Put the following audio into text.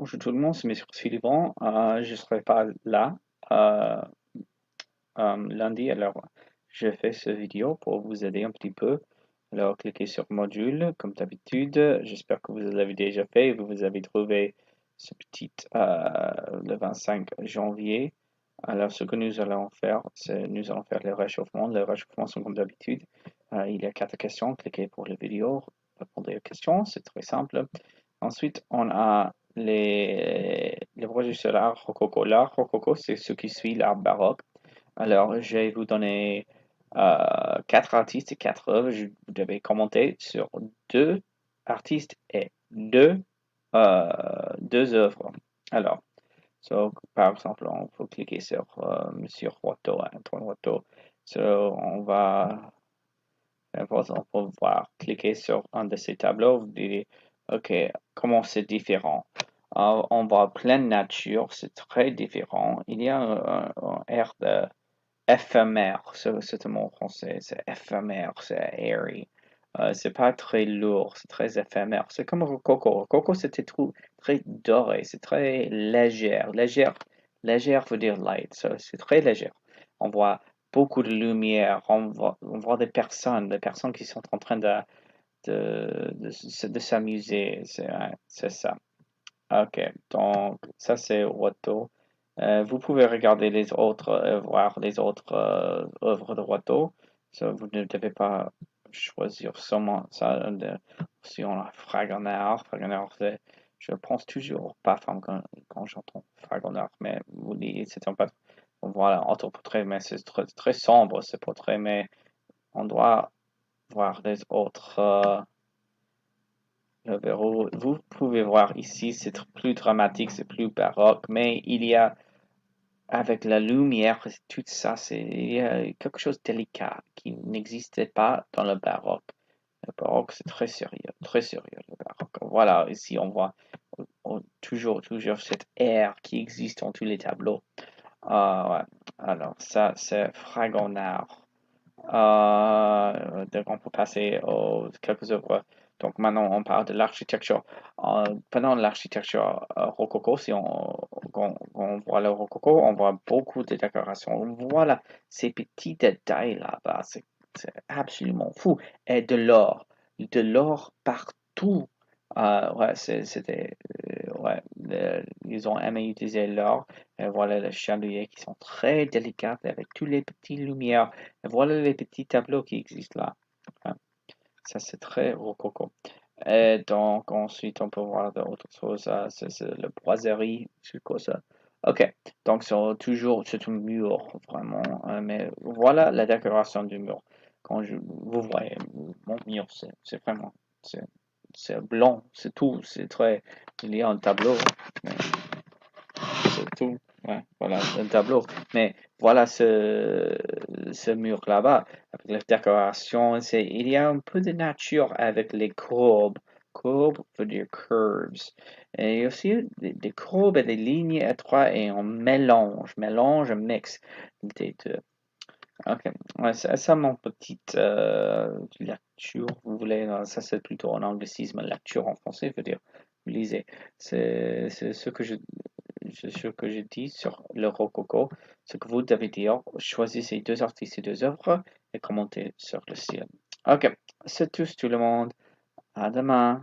Bonjour tout le monde, c'est Monsieur Suivant. Je ne serai pas là euh, lundi, alors je fais cette vidéo pour vous aider un petit peu. Alors cliquez sur module comme d'habitude. J'espère que vous l'avez déjà fait. Vous avez trouvé ce petit le 25 janvier. Alors ce que nous allons faire, c'est nous allons faire le réchauffement. Les réchauffements sont comme d'habitude. Il y a 4 questions. Cliquez pour la vidéo, répondez aux questions. C'est très simple. Ensuite, on a les projets sur l'art rococo. L'art rococo, c'est ce qui suit l'art baroque. Alors, je vais vous donner 4 artistes et 4 œuvres. Vous devez commenter sur 2 artistes et deux œuvres. Alors, par exemple, on peut cliquer sur Monsieur Watteau, Antoine Watteau. On peut voir, cliquer sur un de ces tableaux, vous direz, OK, comment c'est différent? On voit pleine nature, c'est très différent. Il y a un air de éphémère, c'est un mot français, c'est éphémère, c'est airy. C'est pas très lourd, c'est très éphémère. C'est comme Rococo. Rococo, c'était très doré, c'est très légère. Légère veut dire light, c'est très léger. On voit beaucoup de lumière, on voit des personnes qui sont en train de s'amuser, c'est ça. Ok, donc ça c'est Watteau. Vous pouvez regarder les autres, voir les autres œuvres de Watteau. Vous ne devez pas choisir seulement ça. Si on a Fragonard, je pense toujours pas quand j'entends Fragonard, mais vous dites, c'est un peu, voilà, autoportrait, mais c'est très sombre ce portrait, mais on doit voir les autres. Le verrou, vous pouvez voir ici, c'est plus dramatique, c'est plus baroque, mais il y a, avec la lumière, tout ça, il y a quelque chose de délicat qui n'existait pas dans le baroque. Le baroque, c'est très sérieux, le baroque. Voilà, ici, on voit toujours cet air qui existe dans tous les tableaux. Ouais. Alors, ça, c'est Fragonard. Donc on peut passer aux quelques œuvres. Donc maintenant, on parle de l'architecture. Pendant l'architecture rococo, si on voit le rococo, on voit beaucoup de décorations. Voilà ces petits détails là-bas, c'est absolument fou. Et de l'or partout. Ouais, c'était, ouais, ils ont aimé utiliser l'or. Et voilà les chandeliers qui sont très délicats avec toutes les petites lumières. Et voilà les petits tableaux qui existent là. Hein. Ça, c'est très rococo. Et donc, ensuite, on peut voir d'autres choses. C'est le boiserie, c'est quoi ça? Ok, donc c'est un mur, vraiment. Mais voilà la décoration du mur. Vous voyez, mon mur, c'est vraiment, c'est c'est blanc, c'est tout. C'est très, il y a un tableau, mais c'est tout. Ouais, voilà, un tableau. Mais voilà ce mur là-bas, avec la décoration, il y a un peu de nature avec les courbes. Courbes veut dire curves. Et aussi des courbes et des lignes étroites et on mélange, un mix des deux. Ok, ouais, ça mon petite lecture, vous voulez, ça c'est plutôt en anglicisme, lecture en français veut dire lisez. C'est ce que je dis sur le rococo, ce que vous devez dire, choisissez 2 artistes et 2 œuvres et commentez sur le ciel. Ok, c'est tout le monde, à demain.